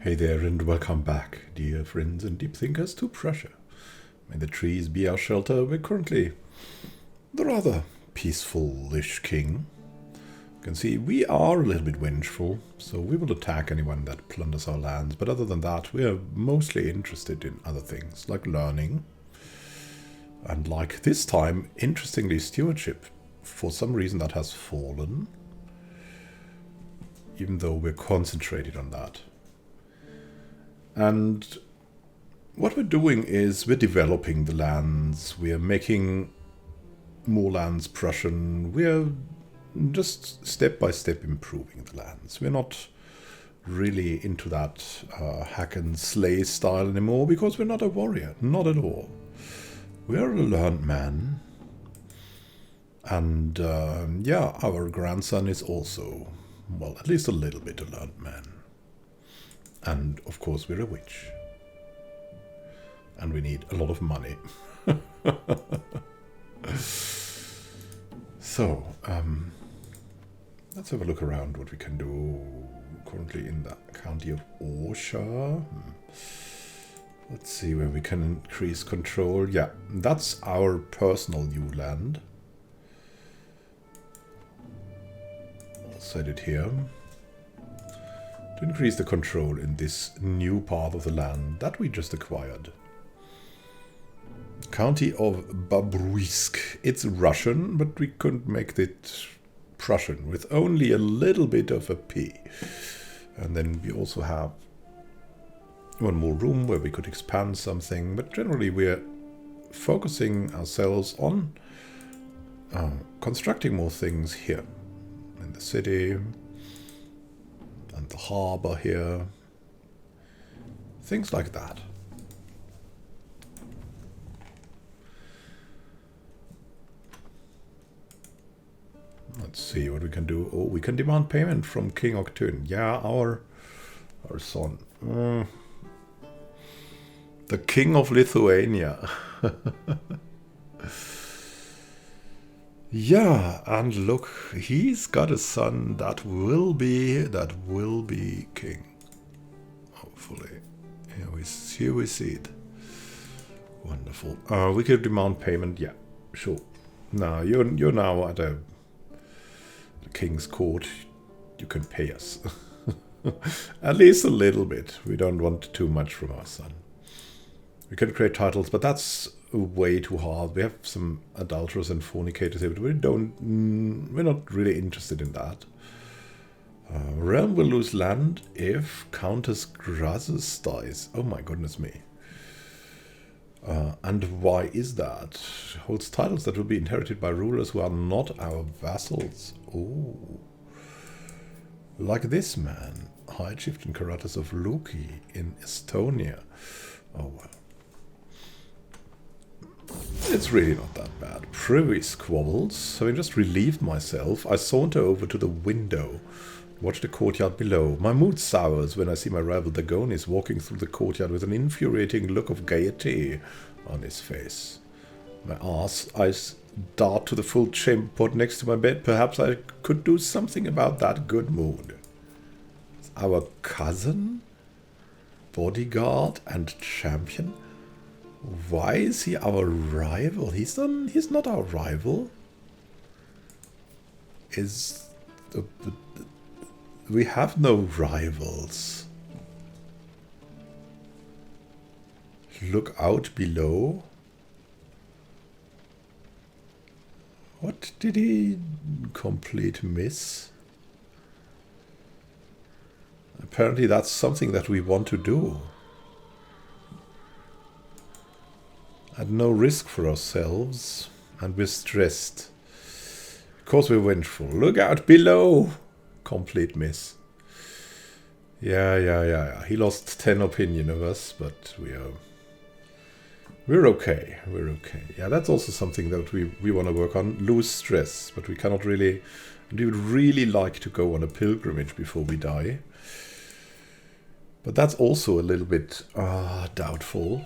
Hey there and welcome back, dear friends and deep thinkers, to Prussia. May the trees be our shelter. We're currently the rather peaceful-ish king. You can see we are a little bit vengeful, so we will attack anyone that plunders our lands. But other than that, we are mostly interested in other things, like learning. And like this time, interestingly, stewardship. For some reason that has fallen, even though we're concentrated on that. And what we're doing is we're developing the lands, we're making more lands Prussian, we're just step by step improving the lands. We're not really into that hack and slay style anymore because we're not a warrior, not at all. We're a learned man. And yeah, our grandson is also, well, at least a little bit a learned man. And, of course, we're a witch. And we need a lot of money. So, let's have a look around what we can do. Currently in the county of Orsha. Let's see where we can increase control. Yeah, that's our personal new land. I'll set it here. To increase the control in this new part of the land that we just acquired. County of Babruisk. It's Russian, but we couldn't make it Prussian with only a little bit of a P. And then we also have one more room where we could expand something, but generally we're focusing ourselves on constructing more things here in the city. And the harbor here. Things like that. Let's see what we can do. Oh, we can demand payment from King Octun. Yeah, our son. The King of Lithuania. Yeah, and look, he's got a son that will be king. Hopefully. Here we see it. Wonderful. We could demand payment, yeah, sure. Now you're now at the king's court. You can pay us. At least a little bit. We don't want too much from our son. We can create titles, but that's way too hard. We have some adulterers and fornicators here, but we're not really interested in that. Realm will lose land if Countess Grazes dies. Oh my goodness me. And why is that? Holds titles that will be inherited by rulers who are not our vassals. Oh. Like this man, High Chieftain Karatas of Luki in Estonia. Oh well. It's really not that bad. Privy squabbles. Having just relieved myself, I saunter over to the window. Watch the courtyard below. My mood sours when I see my rival Dagonis walking through the courtyard with an infuriating look of gaiety on his face. My eyes dart to the full chamber pot next to my bed. Perhaps I could do something about that good mood. Our cousin? Bodyguard and champion? Why is he our rival? He's not our rival. We have no rivals. Look out below. What did he complete miss? Apparently that's something that we want to do. At no risk for ourselves, and we're stressed. Because we're vengeful. Look out below! Complete miss. Yeah. He lost 10 opinion of us, but we're okay. We're okay. Yeah, that's also something that we want to work on. Lose stress, but we cannot really. We would really like to go on a pilgrimage before we die. But that's also a little bit doubtful.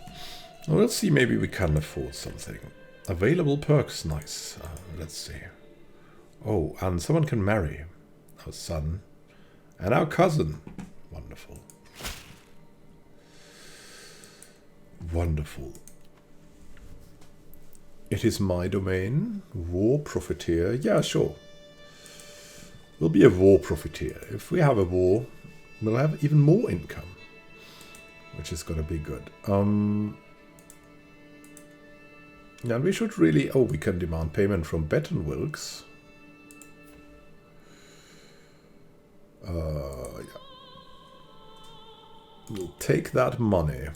We'll see, maybe we can afford something. Available perks, nice. Let's see. Oh, and someone can marry our son and our cousin. Wonderful. Wonderful. It is my domain. War profiteer. Yeah, sure. We'll be a war profiteer. If we have a war, we'll have even more income, which is going to be good. And we should really... Oh, we can demand payment from Baton Wilkes. Yeah. We'll take that money.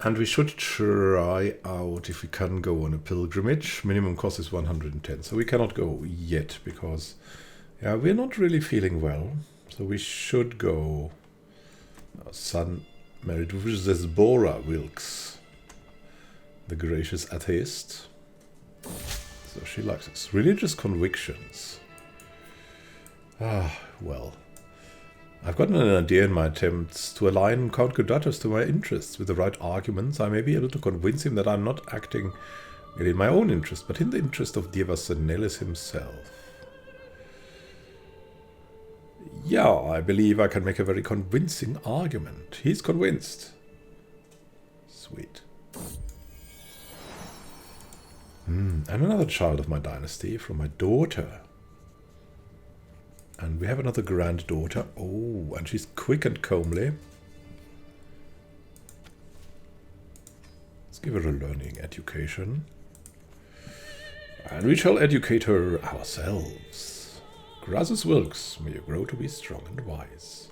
And we should try out if we can go on a pilgrimage. Minimum cost is 110. So we cannot go yet because yeah, we're not really feeling well. So we should go. Our son married to Zesbora Wilkes, the gracious atheist. So she likes us. Religious convictions. Ah, well. I've gotten an idea in my attempts to align Count Gudatus to my interests. With the right arguments, I may be able to convince him that I'm not acting in my own interest, but in the interest of Dievas Nellis himself. Yeah, I believe I can make a very convincing argument. He's convinced. Sweet. And another child of my dynasty from my daughter. And we have another granddaughter. Oh, and she's quick and comely. Let's give her a learning education. And we shall educate her ourselves. Grazus Wilkes, may you grow to be strong and wise.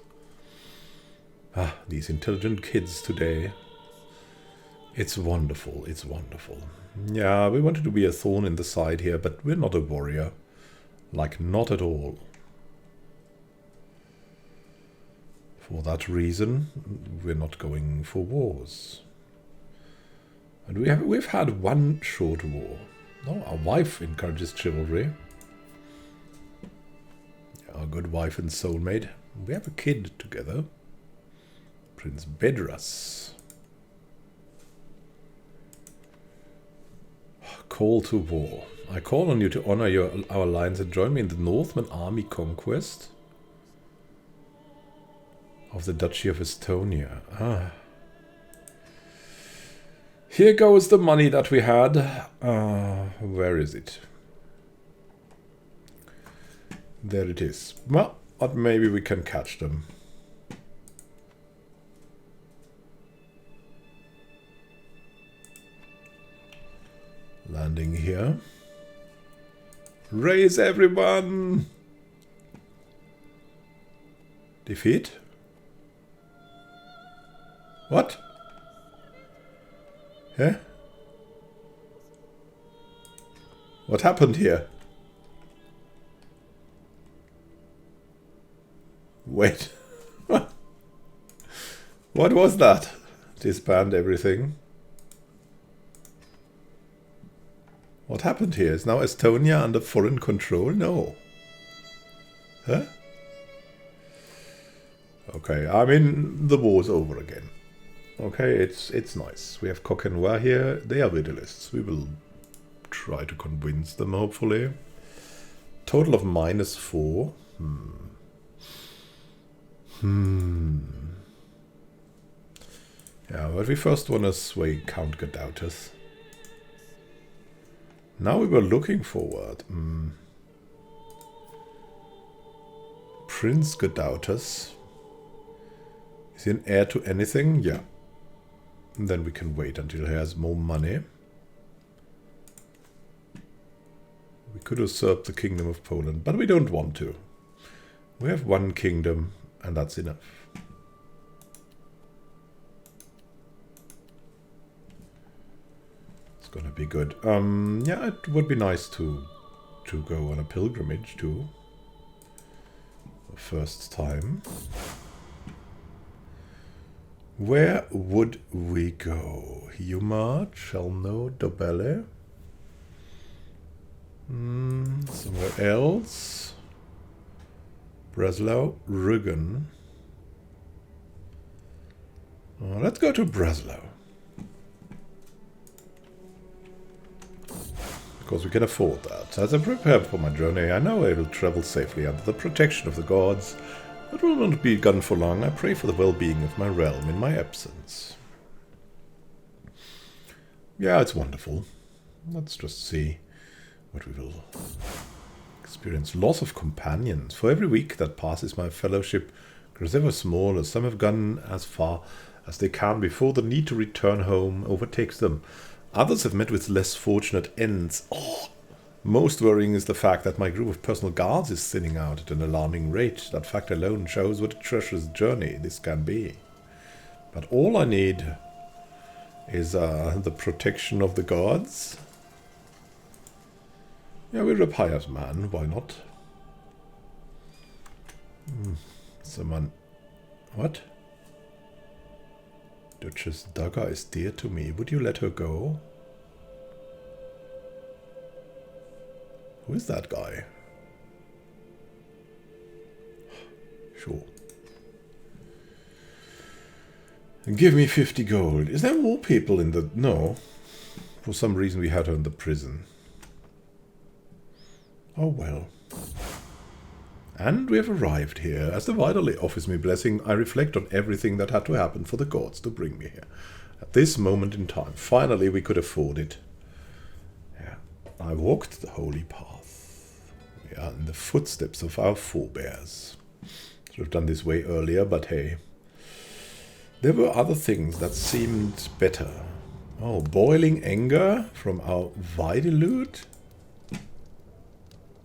Ah, these intelligent kids today. It's wonderful, it's wonderful. Yeah, we wanted to be a thorn in the side here, but we're not a warrior. Like, not at all. For that reason, we're not going for wars. And we've had one short war. No, our wife encourages chivalry. Our good wife and soulmate. We have a kid together. Prince Bedras. Call to war. I call on you to honor our alliance and join me in the Northman army conquest of the Duchy of Estonia. Ah. Here goes the money that we had. Where is it? There it is. Well, but maybe we can catch them. Landing here. Raise everyone! Defeat? What? Huh? What happened here? Wait. What was that? Disband everything. What happened here? Is now Estonia under foreign control? No. Huh? Okay, I mean, the war's over again. Okay, it's nice. We have Coquenois here. They are Vidilists. We will try to convince them, hopefully. Total of -4. Yeah, but we first want to sway Count Gudatus. Now we were looking forward. Prince Gudatus. Is he an heir to anything? Yeah. And then we can wait until he has more money. We could usurp the Kingdom of Poland, but we don't want to. We have one kingdom, and that's enough. It's gonna be good. Yeah, it would be nice to go on a pilgrimage too. First time. Where would we go? Humar, Chelno, Dobele? Somewhere else? Breslau, Rügen. Let's go to Breslau. Because we can afford that. As I prepare for my journey, I know I will travel safely under the protection of the gods It will not be gone for long. I pray for the well-being of my realm in my absence. Yeah, it's wonderful. Let's just see what we will experience. Loss of companions. For every week that passes, my fellowship grows ever smaller. Some have gone as far as they can before the need to return home overtakes them. Others have met with less fortunate ends. Oh, most worrying is the fact that my group of personal guards is thinning out at an alarming rate. That fact alone shows what a treacherous journey this can be. But all I need is the protection of the gods. Yeah, we're a pious man, why not? Someone... What? Duchess Dagger is dear to me. Would you let her go? Who is that guy? Sure. Give me 50 gold. Is there more people in the... No. For some reason we had her in the prison. Oh well. And we have arrived here. As the Vidilist offers me blessing, I reflect on everything that had to happen for the gods to bring me here. At this moment in time, finally we could afford it. Yeah. I walked the holy path. We are in the footsteps of our forebears. Should have done this way earlier, but hey. There were other things that seemed better. Oh, boiling anger from our Vidilist?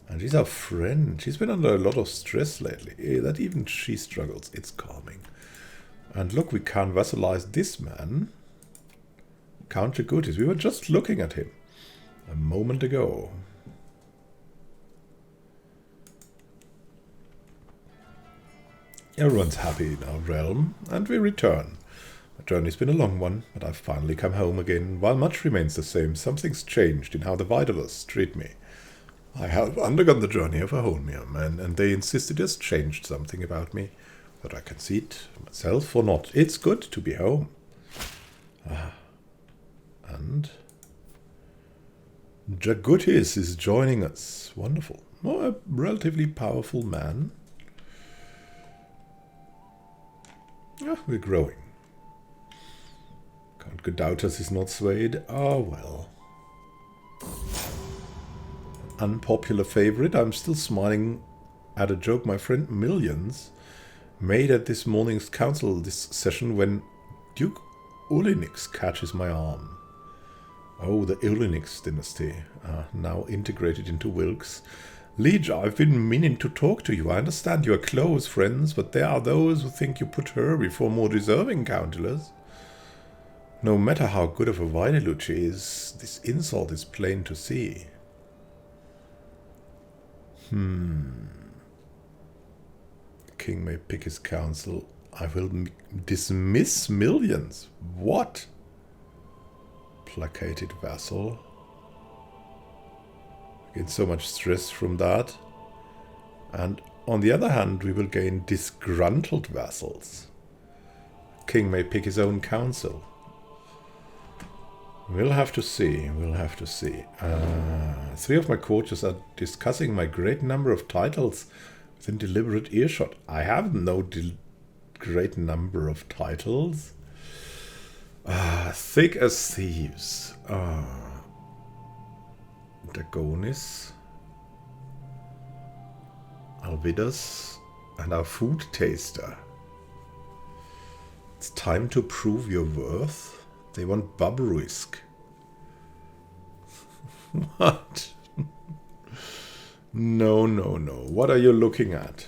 And she's our friend. She's been under a lot of stress lately. That even she struggles. It's calming. And look, we can't vassalize this man. Count Jagutis. We were just looking at him a moment ago. Everyone's happy in our realm, and we return. The journey's been a long one, but I've finally come home again. While much remains the same, something's changed in how the Vidilists treat me. I have undergone the journey of a whole mere man, and they insist it has changed something about me, whether I can see it myself or not. It's good to be home. And Jagutis is joining us. Wonderful. Oh, a relatively powerful man. Yeah, we're growing. Count Godautas is not swayed. Oh well. Unpopular favorite. I'm still smiling at a joke my friend Millions made at this morning's council this session when Duke Ulinix catches my arm. Oh, the Ulinix dynasty, now integrated into Wilkes. Liege, I've been meaning to talk to you. I understand you are close friends, but there are those who think you put her before more deserving councillors. No matter how good of a Vidilist she is, this insult is plain to see. The king may pick his counsel. I will dismiss Millions. What? Placated vassal. Get so much stress from that. And on the other hand, we will gain disgruntled vassals. King may pick his own counsel. We'll have to see. We'll have to see. 3 of my courtiers are discussing my great number of titles within deliberate earshot. I have no great number of titles. Thick as thieves. Dagonis, Alvidas, and our food taster. It's time to prove your worth. They want Babruisk. What? No, no, no. What are you looking at?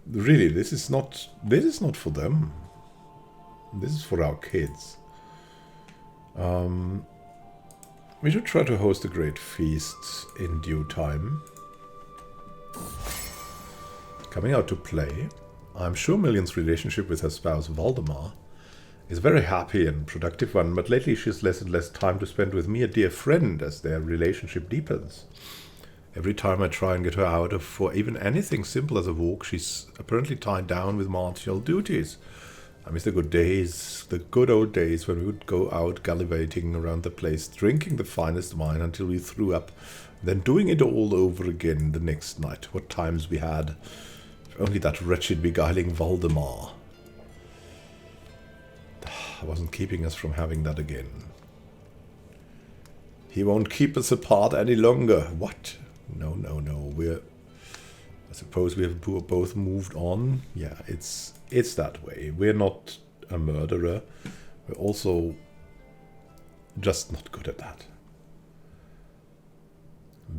Really, this is not for them. This is for our kids. We should try to host a great feast in due time. Coming out to play. I'm sure Million's relationship with her spouse Valdemar is a very happy and productive one, but lately she has less and less time to spend with me, a dear friend, as their relationship deepens. Every time I try and get her out for even anything simple as a walk, she's apparently tied down with martial duties. I miss the good days, the good old days when we would go out gallivanting around the place, drinking the finest wine until we threw up, Then doing it all over again the next night. What times we had. Only that wretched beguiling Valdemar. Wasn't keeping us from having that again. He won't keep us apart any longer. What? No, no, no. I suppose we have both moved on. Yeah, it's that way. We're not a murderer. We're also just not good at that.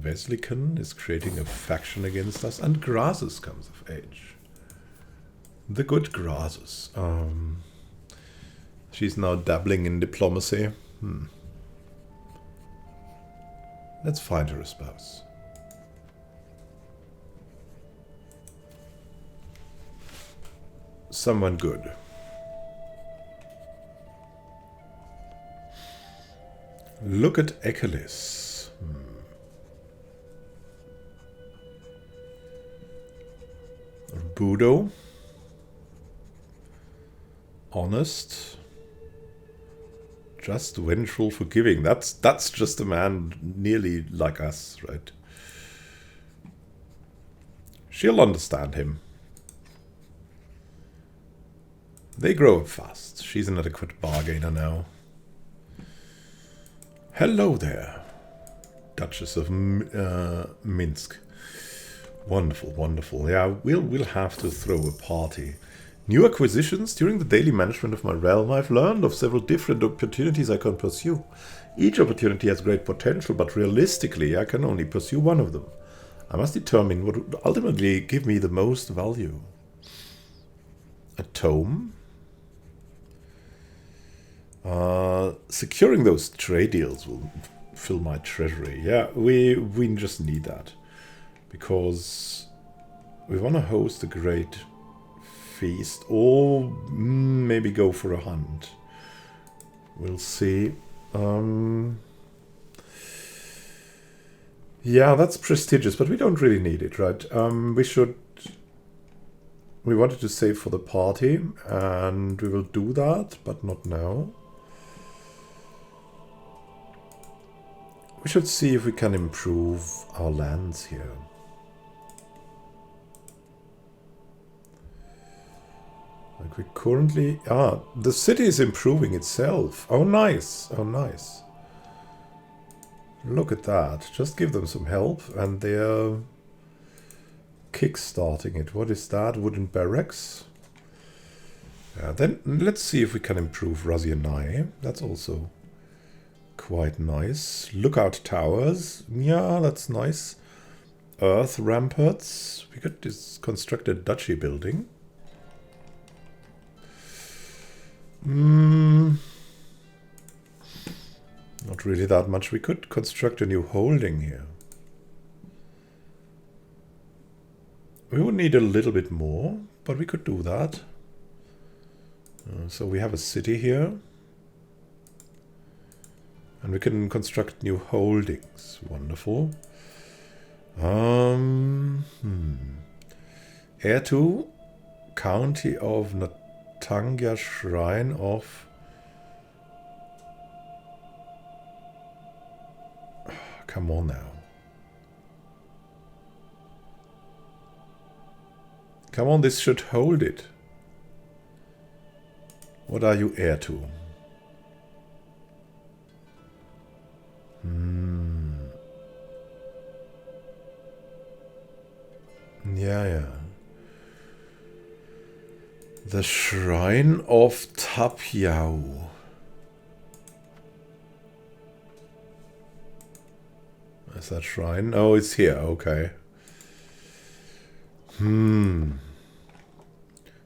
Veslican is creating a faction against us, and Grasus comes of age. The good Grasus. She's now dabbling in diplomacy. Let's find her a spouse. Someone good. Look at Echelis. Budo. Honest. Just, vengeful, forgiving. That's just a man nearly like us, right? She'll understand him. They grow up fast. She's an adequate bargainer now. Hello there, Duchess of Minsk. Wonderful, wonderful. Yeah, we'll have to throw a party. New acquisitions. During the daily management of my realm, I've learned of several different opportunities I can pursue. Each opportunity has great potential, but realistically, I can only pursue one of them. I must determine what would ultimately give me the most value. A tome? Securing those trade deals will fill my treasury. Yeah, we just need that. Because we want to host a great feast, or maybe go for a hunt. We'll see. Yeah, that's prestigious, but we don't really need it, right? We wanted to save for the party, and we will do that, but not now. We should see if we can improve our lands here. Like we currently... the city is improving itself. Oh, nice. Oh, nice. Look at that. Just give them some help and they're kickstarting it. What is that? Wooden barracks? Then let's see if we can improve Razianai. That's also quite nice. Lookout towers. Yeah, that's nice. Earth ramparts. We could construct a duchy building. Not really that much. We could construct a new holding here. We would need a little bit more, but we could do that. So we have a city here. And we can construct new holdings. Wonderful. Heir to County of Natanga Shrine of... Come on now. Come on, this should hold it. What are you heir to? Yeah. The Shrine of Tapiao. Is that shrine? Oh, it's here. Okay.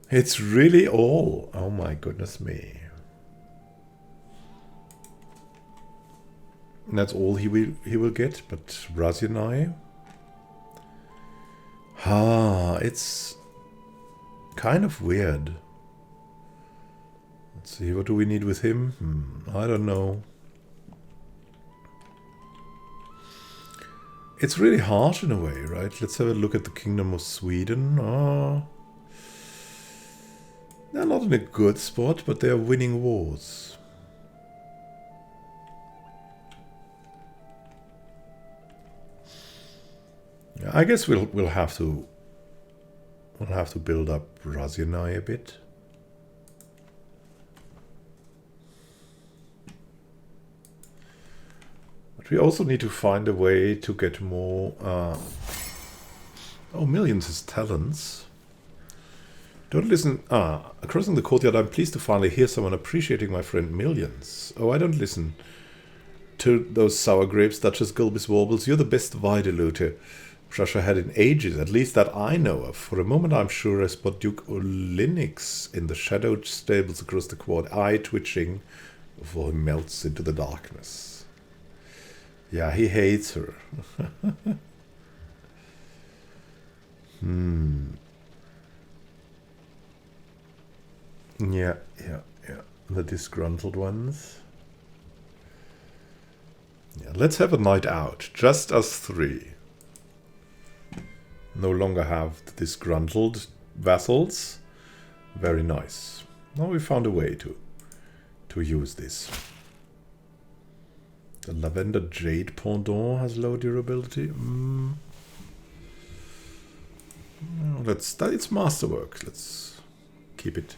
It's really all. Oh my goodness me. And that's all he will get. But Razianai. It's kind of weird. Let's see. What do we need with him? I don't know. It's really harsh in a way, right? Let's have a look at the Kingdom of Sweden. They're not in a good spot, but they're winning wars. I guess we'll have to build up Razionai a bit. But we also need to find a way to get more. Oh, Millions is talents. Don't listen. Crossing the courtyard, I'm pleased to finally hear someone appreciating my friend Millions. Oh, I don't listen to those sour grapes, Duchess Gulbis Warbles. You're the best Vidiluter Prussia had in ages, at least that I know of. For a moment, I'm sure I spot Duke Olinix in the shadowed stables across the quad, eye twitching before he melts into the darkness. Yeah, he hates her. Yeah. The disgruntled ones. Yeah, let's have a night out. Just us three. No longer have the disgruntled vassals. Very nice. Now we found a way to use this. The Lavender Jade Pendant has low durability. It's masterwork. Let's keep it.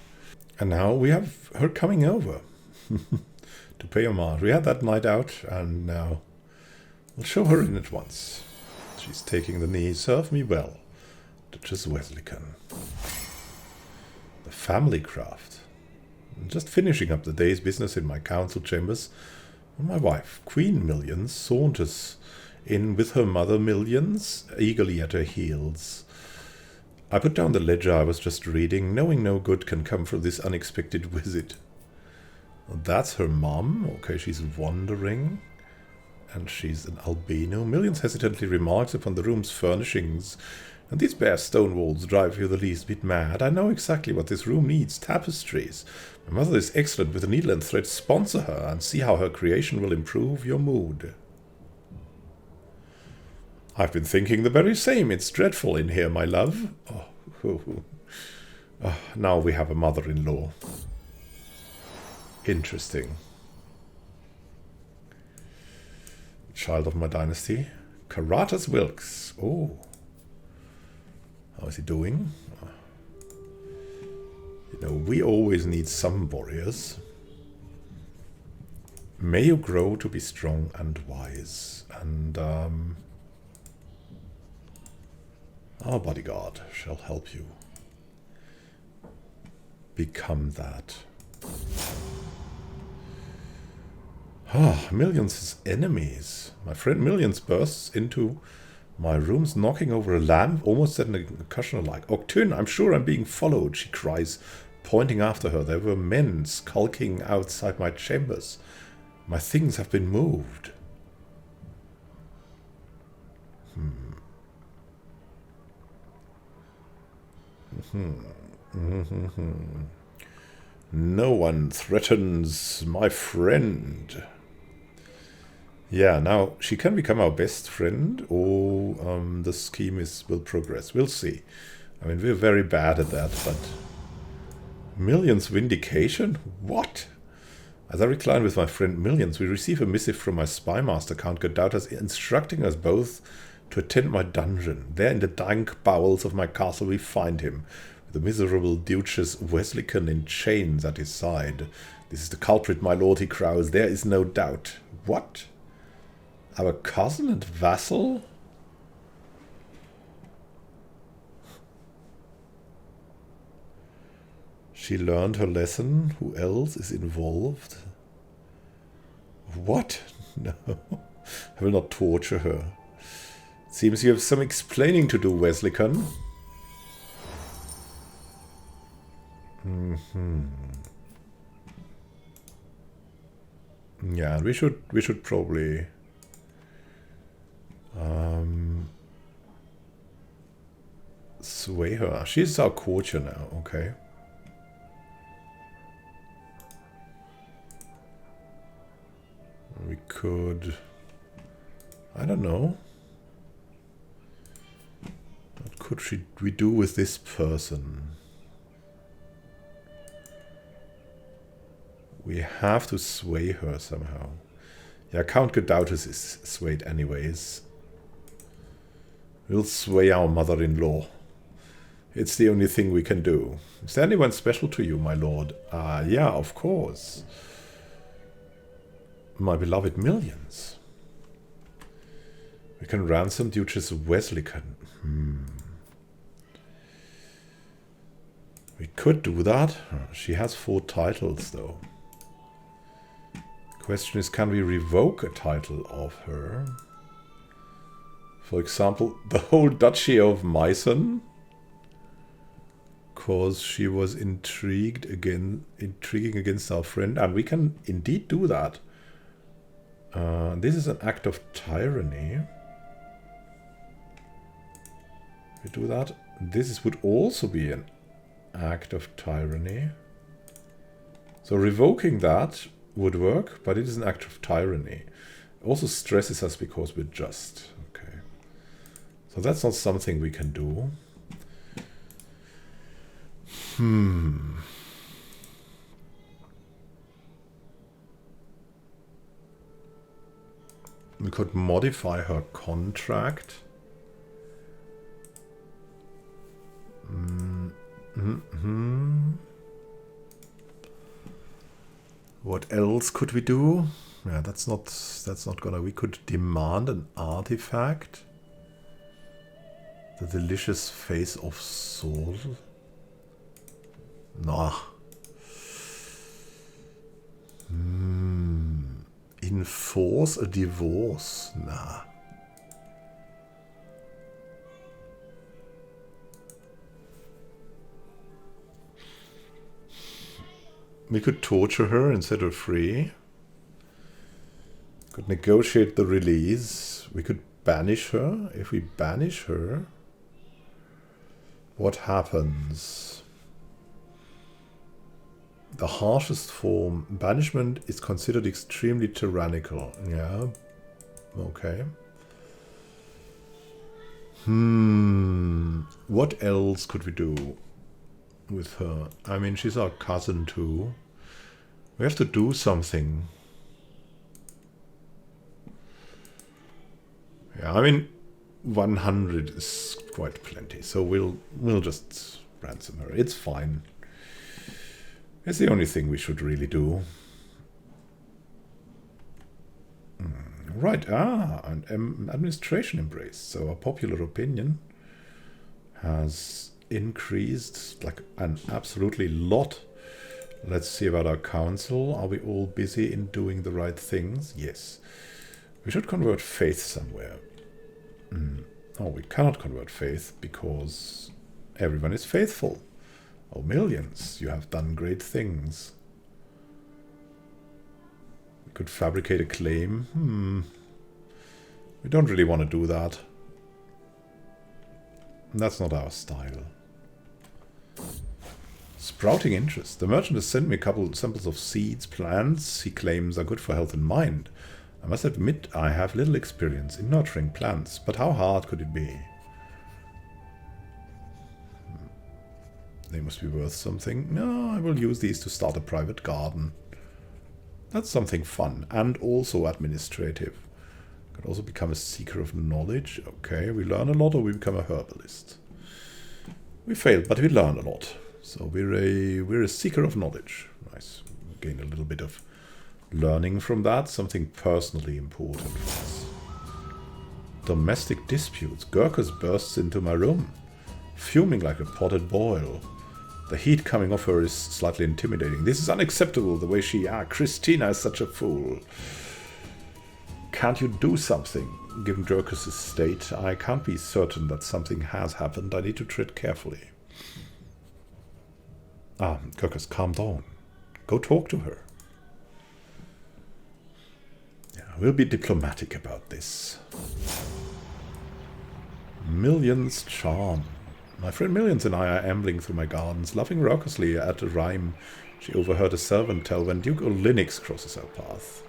And now we have her coming over to pay homage. We had that night out, and now we'll show her in at once. She's taking the knee. Serve me well, Duchess Wesleycon. The family craft. I'm just finishing up the day's business in my council chambers when my wife, Queen Millions, saunters in with her mother Millions, eagerly at her heels. I put down the ledger I was just reading, knowing no good can come from this unexpected visit. That's her mom. Okay, she's wandering. And she's an albino. Millions hesitantly remarks upon the room's furnishings. And these bare stone walls drive you the least bit mad. I know exactly what this room needs. Tapestries. My mother is excellent with a needle and thread. Sponsor her and see how her creation will improve your mood. I've been thinking the very same. It's dreadful in here, my love. Now we have a mother-in-law. Interesting. Child of my dynasty. Karatas Wilkes. Oh. How is he doing? You know, we always need some warriors. May you grow to be strong and wise. And, our bodyguard shall help you become that. Millions' enemies. My friend Millions bursts into my rooms, knocking over a lamp, almost at a concussion like. Octune, I'm sure I'm being followed, she cries, pointing after her. There were men skulking outside my chambers. My things have been moved. No one threatens my friend. Yeah, now she can become our best friend, or the scheme will progress. We'll see. I mean, we're very bad at that, but Millions vindication? What? As I recline with my friend Millions, we receive a missive from my spy master, Count Godautas, instructing us both to attend my dungeon. There in the dank bowels of my castle we find him, with the miserable Duchess Wesleycon in chains at his side. This is the culprit, my lord, he cries. There is no doubt. What? Our cousin and vassal? She learned her lesson. Who else is involved? What? No. I will not torture her. Seems you have some explaining to do, Wesleycon. Yeah, we should probably sway her. She's our courtier now, okay. We could, I don't know. What could we do with this person? We have to sway her somehow. Yeah, Count Godautas is swayed anyways. We'll sway our mother-in-law. It's the only thing we can do. Is there anyone special to you, my lord? Yeah, of course. My beloved Millions. We can ransom Duchess Wesleyan. We could do that. She has 4 titles, though. Question is, can we revoke a title of her? For example, the whole Duchy of Meissen? Because she was intriguing against our friend. And we can indeed do that. This is an act of tyranny. We do that. This would also be an act of tyranny. So revoking that would work, but it is an act of tyranny. It also stresses us because we're just. Okay. So that's not something we can do. We could modify her contract. What else could we do? Yeah, that's not gonna. We could demand an artifact. The delicious face of Sol. Nah. Enforce a divorce. Nah. We could torture her and set her free. Could negotiate the release. We could banish her. If we banish her, what happens? The harshest form. Banishment is considered extremely tyrannical. Yeah. Okay. What else could we do with her? I mean, she's our cousin too. We have to do something. Yeah, I mean, 100 is quite plenty, so we'll just ransom her. It's fine. It's the only thing we should really do. Right, an administration embrace. So our popular opinion has increased like an absolutely lot. Let's see about our council. Are we all busy in doing the right things? Yes. We should convert faith somewhere. Oh, we cannot convert faith because everyone is faithful. Oh, Millions, you have done great things. We could fabricate a claim. We don't really want to do that. That's not our style. Sprouting interest. The merchant has sent me a couple of samples of seeds, plants he claims are good for health and mind. I must admit I have little experience in nurturing plants, but how hard could it be? They must be worth something. No, I will use these to start a private garden. That's something fun and also administrative. Could also become a seeker of knowledge. Okay, we learn a lot or we become a herbalist. We failed, but we learn a lot. So we're a seeker of knowledge. Nice. Gain a little bit of learning from that. Something personally important for us. Domestic disputes. Gurkhas bursts into my room, fuming like a potted boil. The heat coming off her is slightly intimidating. This is unacceptable, the way she... Christina is such a fool. Can't you do something? Given Gurkhas' state, I can't be certain that something has happened. I need to tread carefully. Gurkhas, calm down. Go talk to her. Yeah, we'll be diplomatic about this. Millions charm. My friend Millions and I are ambling through my gardens, laughing raucously at a rhyme she overheard a servant tell when Duke Olenix crosses our path.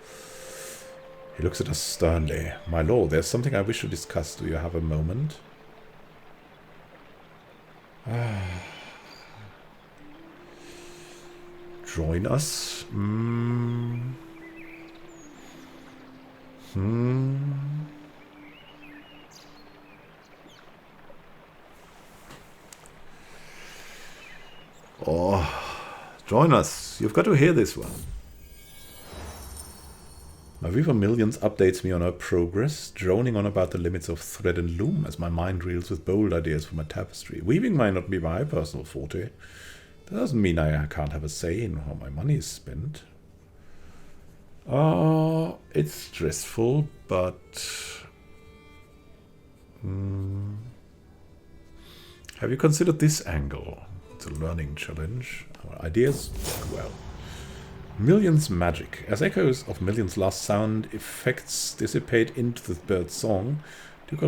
He looks at us sternly. My lord, there's something I wish to discuss. Do you have a moment? Join us? Oh, join us. You've got to hear this one. My Weaver Millions updates me on her progress, droning on about the limits of thread and loom as my mind reels with bold ideas for my tapestry. Weaving might not be my personal forte. That doesn't mean I can't have a say in how my money is spent. It's stressful, but... Have you considered this angle? It's a learning challenge. Our ideas work well. Millions magic. As echoes of Millions' last sound effects dissipate into the bird's song, Duke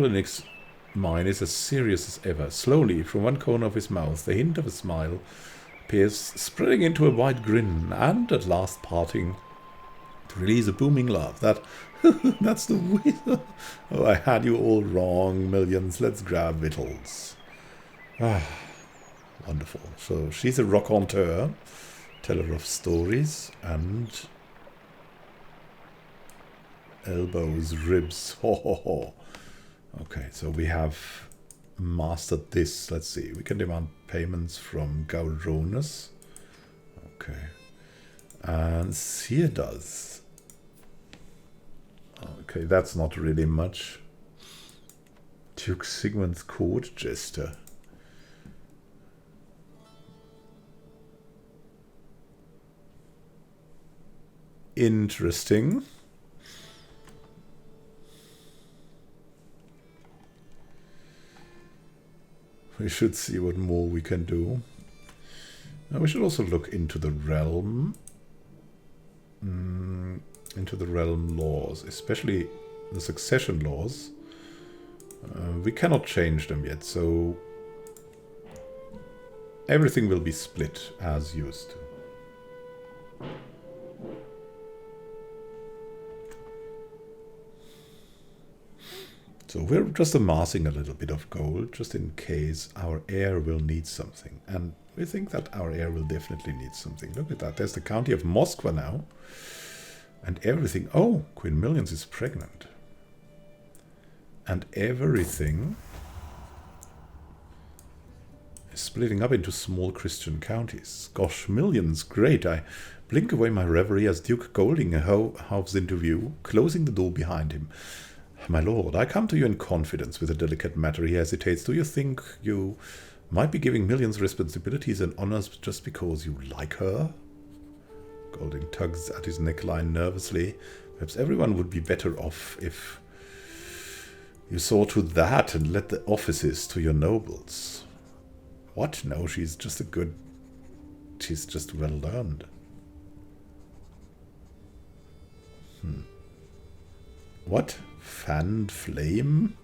mind is as serious as ever. Slowly, from one corner of his mouth, the hint of a smile appears, spreading into a wide grin, and at last parting to release a booming laugh. That's the wizard. Oh, I had you all wrong, Millions. Let's grab victuals. Wonderful. So she's a raconteur, teller of stories, and elbows, ribs. Ho ho ho. Okay, so we have mastered this. Let's see. We can demand payments from Gauronus. Okay. And Seer does. Okay, that's not really much. Duke Sigmund's court jester. Interesting. We should see what more we can do. Now we should also look into the realm. Into the realm laws, especially the succession laws. We cannot change them yet, so everything will be split as used to. So we're just amassing a little bit of gold, just in case our heir will need something. And we think that our heir will definitely need something. Look at that. There's the county of Moskva now. And everything... Oh, Queen Millions is pregnant. And everything is splitting up into small Christian counties. Gosh, Millions, great. I blink away my reverie as Duke Golding hoves into view, closing the door behind him. My lord, I come to you in confidence with a delicate matter. He hesitates. Do you think you might be giving Millions responsibilities and honors just because you like her? Golding tugs at his neckline nervously. Perhaps everyone would be better off if you saw to that and let the offices to your nobles. What? No, she's just she's just well learned. What? Fanned flame?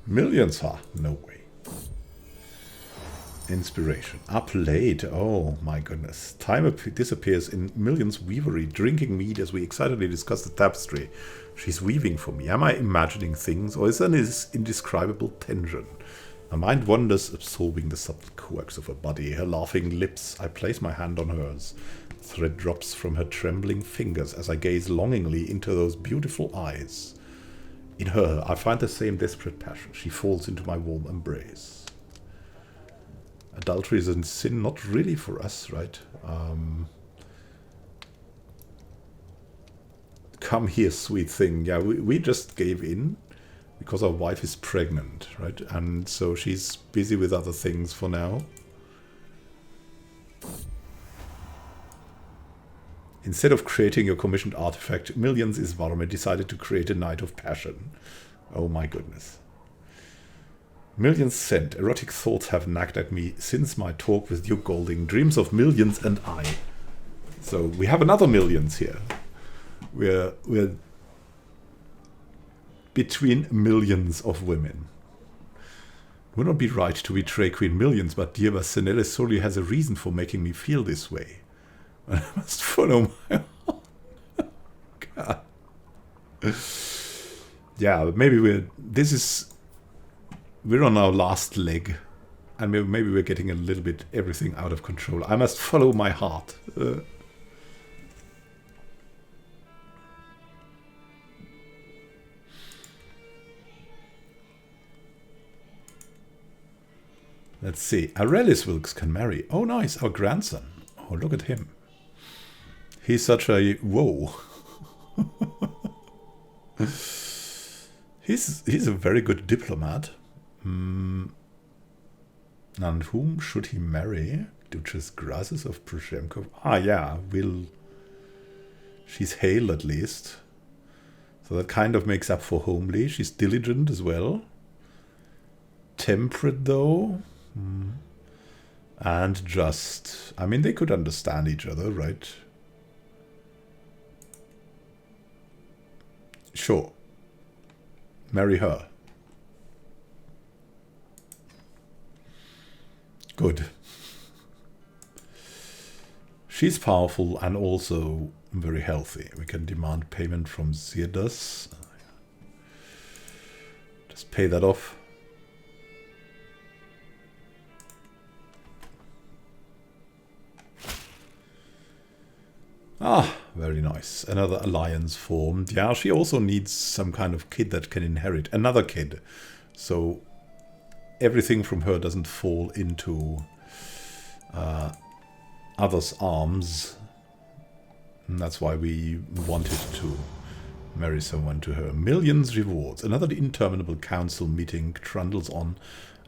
Millions, huh? No way. Inspiration. Up late. Oh my goodness. Time disappears in Millions' weavery, drinking mead as we excitedly discuss the tapestry. She's weaving for me. Am I imagining things, or is there an indescribable tension? My mind wanders, absorbing the subtle quirks of her body, her laughing lips. I place my hand on hers. The thread drops from her trembling fingers as I gaze longingly into those beautiful eyes. In her, I find the same desperate passion. She falls into my warm embrace. Adultery is a sin not really for us, right? Come here, sweet thing. Yeah, we just gave in. Because our wife is pregnant, right? And so she's busy with other things for now. Instead of creating your commissioned artifact, Millions Isvarme decided to create a night of passion. Oh my goodness. Millions sent. Erotic thoughts have nagged at me since my talk with Duke Golding. Dreams of Millions and I. So we have another Millions here. We're between millions of women. It would not be right to betray Queen Millions, but Dievas Senele solely has a reason for making me feel this way. I must follow my heart. God. Yeah, maybe we're on our last leg, and maybe we're getting a little bit everything out of control. I must follow my heart. Let's see. Aurelius Wilkes can marry. Oh, nice. Our grandson. Oh, look at him. He's such a... Whoa. He's a very good diplomat. And whom should he marry? Duchess Grazis of Prussia. Ah, yeah. She's hale, at least. So that kind of makes up for homely. She's diligent as well. Temperate, though. And just... I mean, they could understand each other, right? Sure. Marry her. Good. She's powerful and also very healthy. We can demand payment from Dievas. Just pay that off. Ah, very nice. Another alliance formed. Yeah, she also needs some kind of kid that can inherit another kid. So everything from her doesn't fall into others' arms. And that's why we wanted to marry someone to her. Millions rewards. Another interminable council meeting trundles on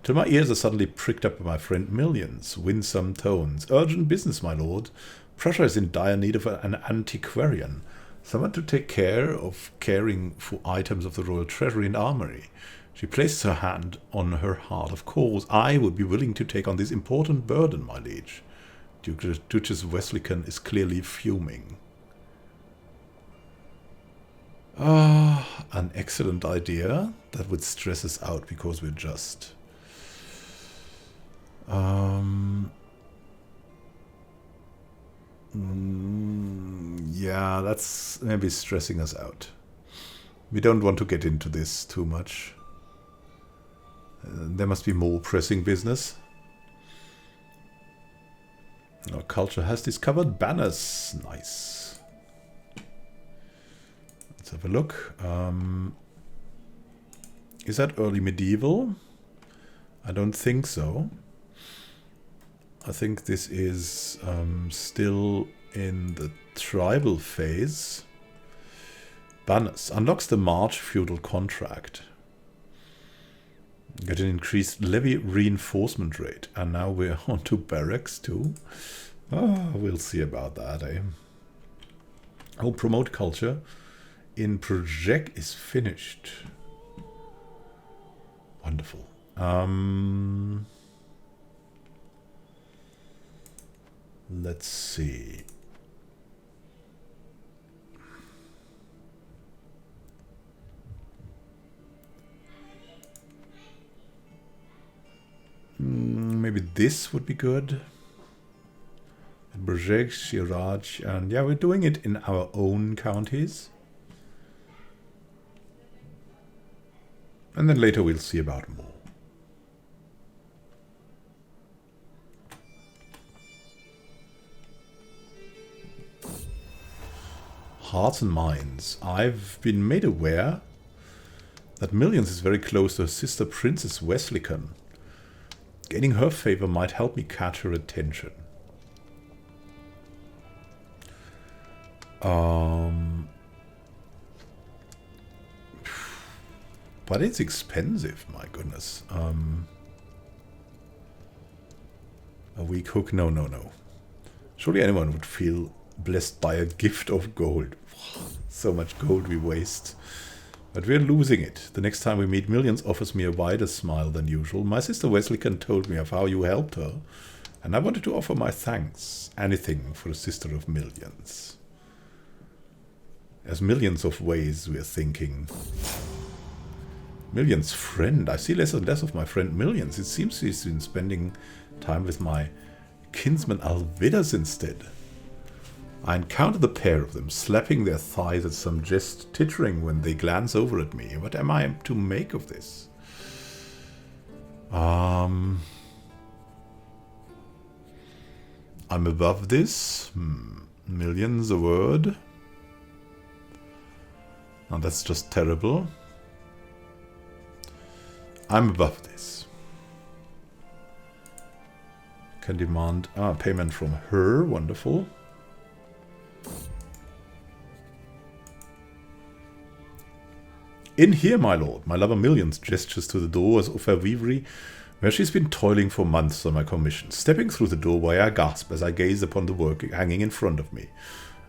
till my ears are suddenly pricked up by my friend Millions. Winsome tones. Urgent business, my lord. Prussia is in dire need of an antiquarian. Someone to take care of caring for items of the royal treasury and armory. She places her hand on her heart. Of course, I would be willing to take on this important burden, my liege. Duchess Wesleycan is clearly fuming. An excellent idea. That would stress us out because we're just... yeah, that's maybe stressing us out. We don't want to get into this too much. There must be more pressing business. Our culture has discovered banners. Nice. Let's have a look. Is that early medieval? I don't think so. I think this is still in the tribal phase. Banners. Unlocks the March feudal contract. Get an increased levy reinforcement rate. And now we're on to barracks too. We'll see about that, eh? Oh, promote culture. In project is finished. Wonderful. Let's see. Maybe this would be good. Bergerac, Chirage, and yeah, we're doing it in our own counties. And then later we'll see about more. Hearts and minds. I've been made aware that Millions is very close to her sister Princess Wesleycan. Gaining her favor might help me catch her attention. But it's expensive, my goodness. A weak hook? No, no, no. Surely anyone would feel blessed by a gift of gold. So much gold we waste. But we're losing it. The next time we meet, Millions offers me a wider smile than usual. My sister Wesleycan told me of how you helped her, and I wanted to offer my thanks. Anything for a sister of Millions. There's millions of ways we're thinking. Millions' friend. I see less and less of my friend Millions. It seems he's been spending time with my kinsman Alvidas instead. I encounter the pair of them, slapping their thighs at some jest, tittering when they glance over at me. What am I to make of this? I'm above this. Millions a word. Now that's just terrible. I'm above this. Can demand payment from her. Wonderful. In here, my lord. My lover Millions gestures to the door of her weavery, where she's been toiling for months on my commission. Stepping through the doorway, I gasp as I gaze upon the work hanging in front of me.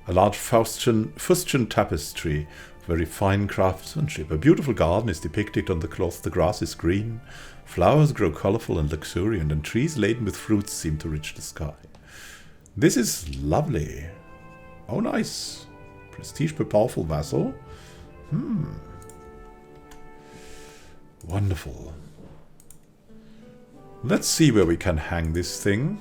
A large fustian tapestry of very fine craftsmanship. A beautiful garden is depicted on the cloth. The grass is green. Flowers grow colorful and luxuriant, and trees laden with fruits seem to reach the sky. This is lovely. Oh, nice. Prestige per powerful vassal. Wonderful. Let's see where we can hang this thing.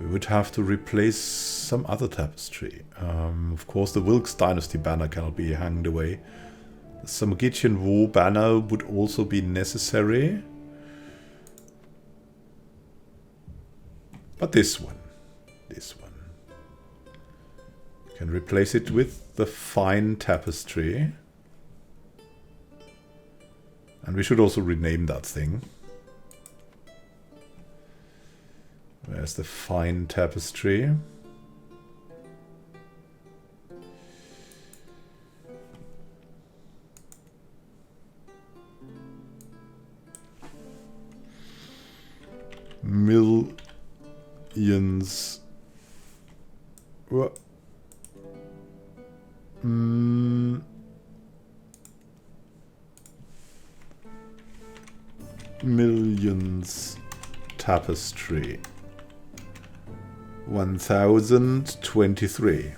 We would have to replace some other tapestry. Of course, the Wilkes Dynasty banner cannot be hanged away. The Samogitian War banner would also be necessary. But this one. This one. You can replace it with the fine tapestry. And we should also rename that thing. Where's the fine tapestry? Millions. Millions tapestry. 1023.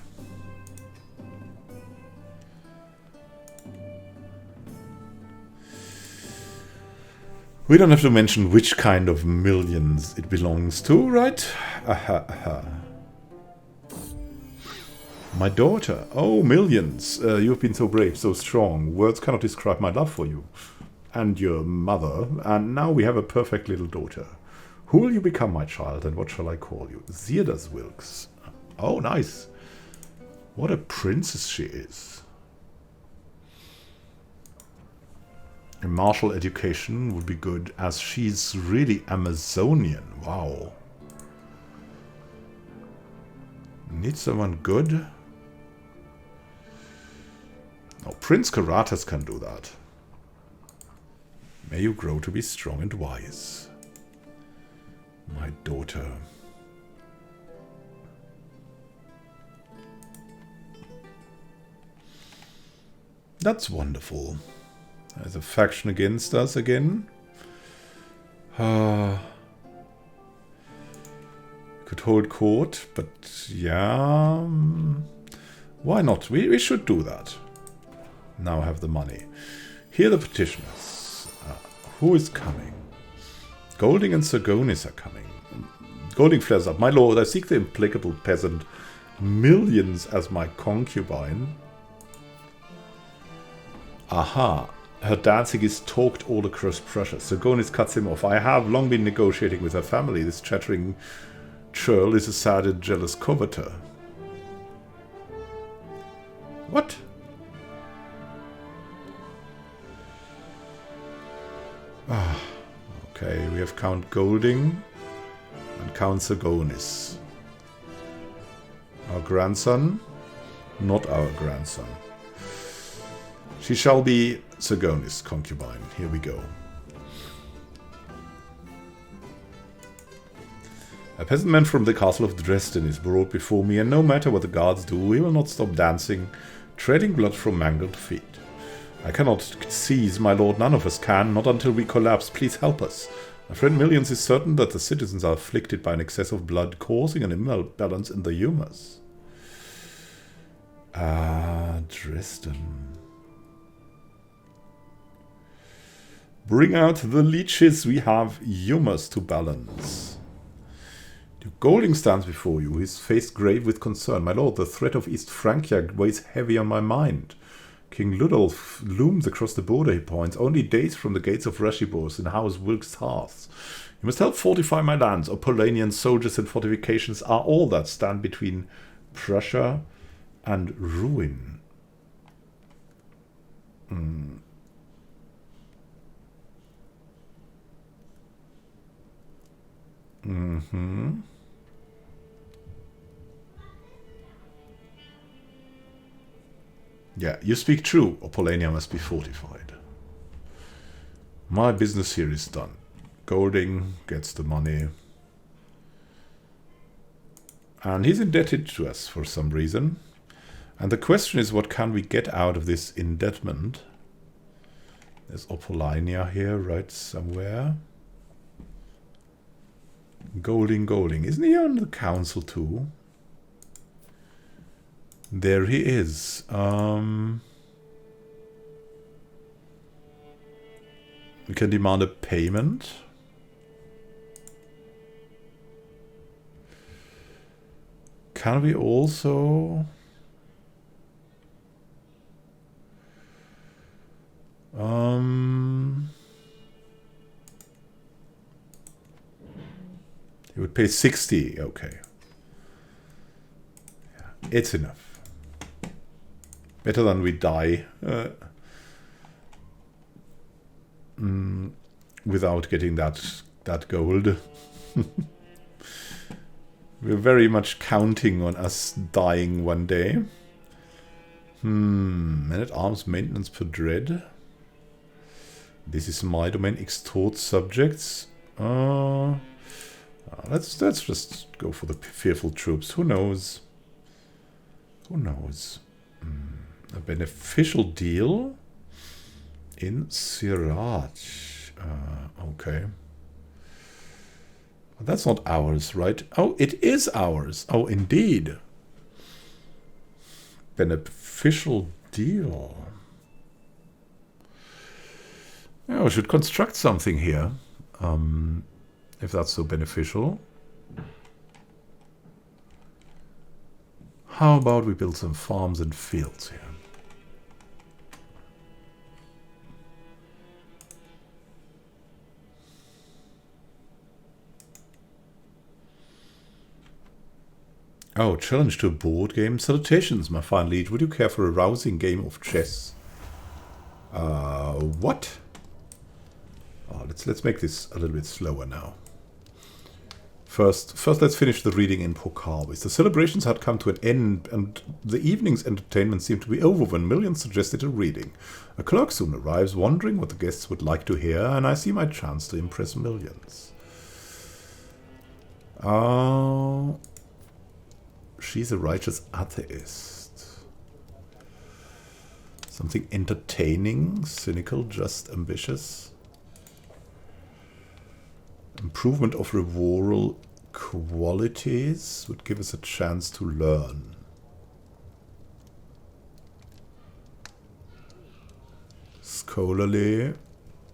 We don't have to mention which kind of millions it belongs to, right? Aha, aha. My daughter. Oh, Millions. You've been so brave, so strong. Words cannot describe my love for you. And your mother. And now we have a perfect little daughter. Who will you become, my child, and what shall I call you? Zierdas Wilkes. Oh, nice. What a princess she is. A martial education would be good, as she's really Amazonian. Wow. Need someone good? Oh, Prince Karatas can do that. May you grow to be strong and wise. My daughter. That's wonderful. There's a faction against us again. Could hold court, but yeah. Why not? We should do that. Now have the money. Here are the petitioners. Who is coming? Golding and Sergonis are coming. Golding flares up. My lord, I seek the implacable peasant Millions as my concubine. Aha. Her dancing is talked all across Prussia. Sergonis cuts him off. I have long been negotiating with her family. This chattering churl is a sad and jealous coveter. What? Ah. Okay, we have Count Golding and Count Sergonis. Our grandson? Not our grandson. She shall be Sergonis' concubine. Here we go. A peasant man from the castle of Dresden is brought before me, and no matter what the guards do, he will not stop dancing, treading blood from mangled feet. I cannot seize my lord, none of us can, not until we collapse. Please help us. My friend Millions is certain that the citizens are afflicted by an excess of blood, causing an imbalance in the humors. Dresden. Bring out the leeches, we have humors to balance. Duke Golding stands before you, his face grave with concern. My lord, the threat of East Francia weighs heavy on my mind. King Ludolf looms across the border, he points, only days from the gates of Rashibors in House Wilkes Hearth. You must help fortify my lands. Opolanian soldiers and fortifications are all that stand between Prussia and ruin. Mm-hmm. Yeah, you speak true. Opolania must be fortified. My business here is done. Golding gets the money. And he's indebted to us for some reason. And the question is, what can we get out of this indebtment? There's Opolania here, right, somewhere. Golding. Isn't he on the council too? There he is. We can demand a payment. Can we also... He would pay 60, okay. Yeah, it's enough. Better than we die without getting that gold. We're very much counting on us dying one day. Man-at-arms maintenance per dread. This is my domain. Extort subjects. Let's just go for the fearful troops. Who knows? Who knows? A beneficial deal in Siraj. Okay. That's not ours, right? Oh, it is ours. Oh, indeed. Beneficial deal. Yeah, we should construct something here. If that's so beneficial. How about we build some farms and fields here? Oh, challenge to a board game. Salutations, my fine liege. Would you care for a rousing game of chess? What? Oh, let's make this a little bit slower now. First, let's finish the reading in Pokalis. The celebrations had come to an end, and the evening's entertainment seemed to be over when millions suggested a reading. A clerk soon arrives, wondering what the guests would like to hear, and I see my chance to impress millions. She's a righteous atheist. Something entertaining, cynical, just ambitious. Improvement of rural qualities would give us a chance to learn. Scholarly.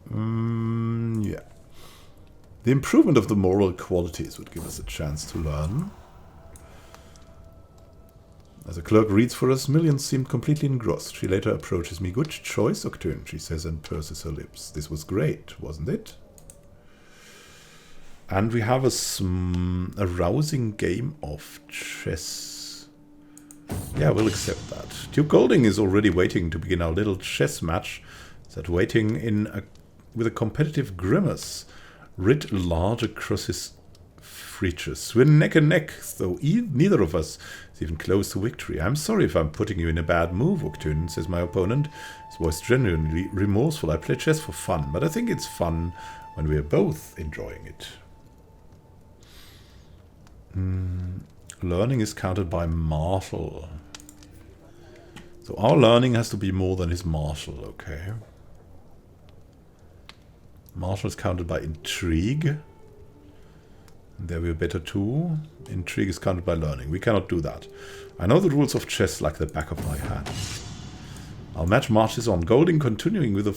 Yeah. The improvement of the moral qualities would give us a chance to learn. As the clerk reads for us, millions seemed completely engrossed. She later approaches me. Good choice, Octune, she says, and purses her lips. This was great, wasn't it? And we have a rousing game of chess. Yeah, we'll accept that. Duke Golding is already waiting to begin our little chess match. That waiting with a competitive grimace writ large across his features. We're neck and neck, though neither of us is even close to victory. I'm sorry if I'm putting you in a bad mood, Octune, says my opponent. His voice genuinely remorseful. I play chess for fun, but I think it's fun when we're both enjoying it. Learning is counted by martial. So our learning has to be more than his martial, okay. Martial is counted by intrigue. There we're better too. Intrigue is counted by learning. We cannot do that. I know the rules of chess like the back of my hand. Our match marches on. Golding continuing with a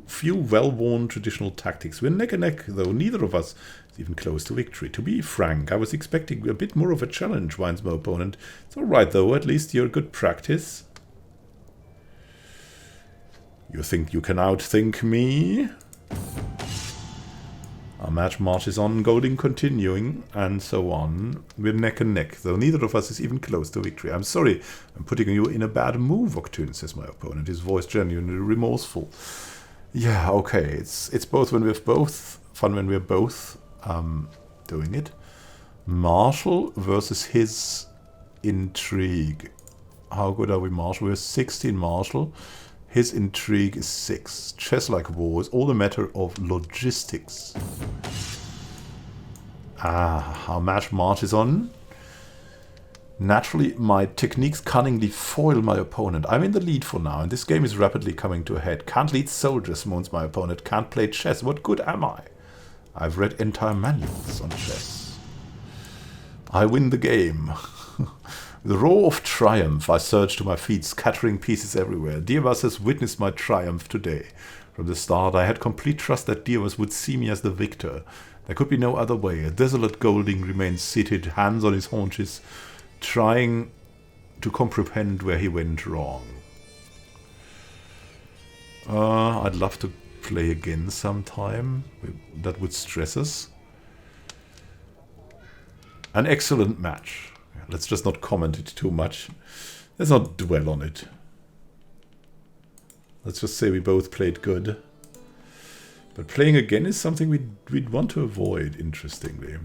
few well-worn traditional tactics. We're neck and neck, though neither of us is even close to victory. To be frank, I was expecting a bit more of a challenge, whines my opponent. It's alright though, at least you're good practice. You think you can outthink me? Our match marches on, Golding continuing, and so on. We're neck and neck, though neither of us is even close to victory. I'm sorry, I'm putting you in a bad move, Octune, says my opponent, his voice genuinely remorseful. Yeah, okay, it's both when we're both fun when we're both doing it. Marshal versus his intrigue. How good are we, Marshal? We're 16 Marshal. His intrigue is 6. Chess like war is all a matter of logistics. Our match marches on. Naturally, my techniques cunningly foil my opponent. I'm in the lead for now, and this game is rapidly coming to a head. Can't lead soldiers, moans my opponent. Can't play chess. What good am I? I've read entire manuals on chess. I win the game. With a roar of triumph, I surge to my feet, scattering pieces everywhere. Dievas has witnessed my triumph today. From the start, I had complete trust that Dievas would see me as the victor. There could be no other way. A desolate Golding remains seated, hands on his haunches, trying to comprehend where he went wrong. I'd love to play again sometime. That would stress us. An excellent match. Let's just not comment it too much. Let's not dwell on it. Let's just say we both played good. But playing again is something we'd want to avoid, interestingly.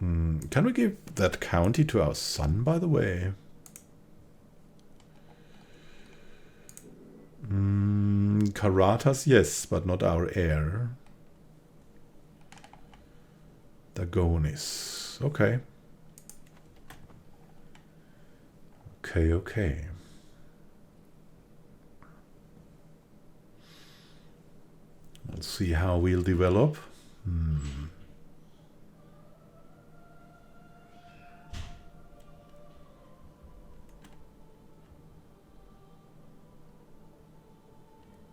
Can we give that county to our son, by the way? Karatas, yes, but not our heir. Dagonis. Okay. Okay. Let's see how we'll develop.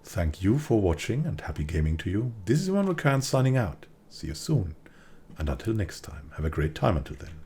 Thank you for watching and happy gaming to you. This is Immanuel Kern signing out. See you soon. And until next time, have a great time until then.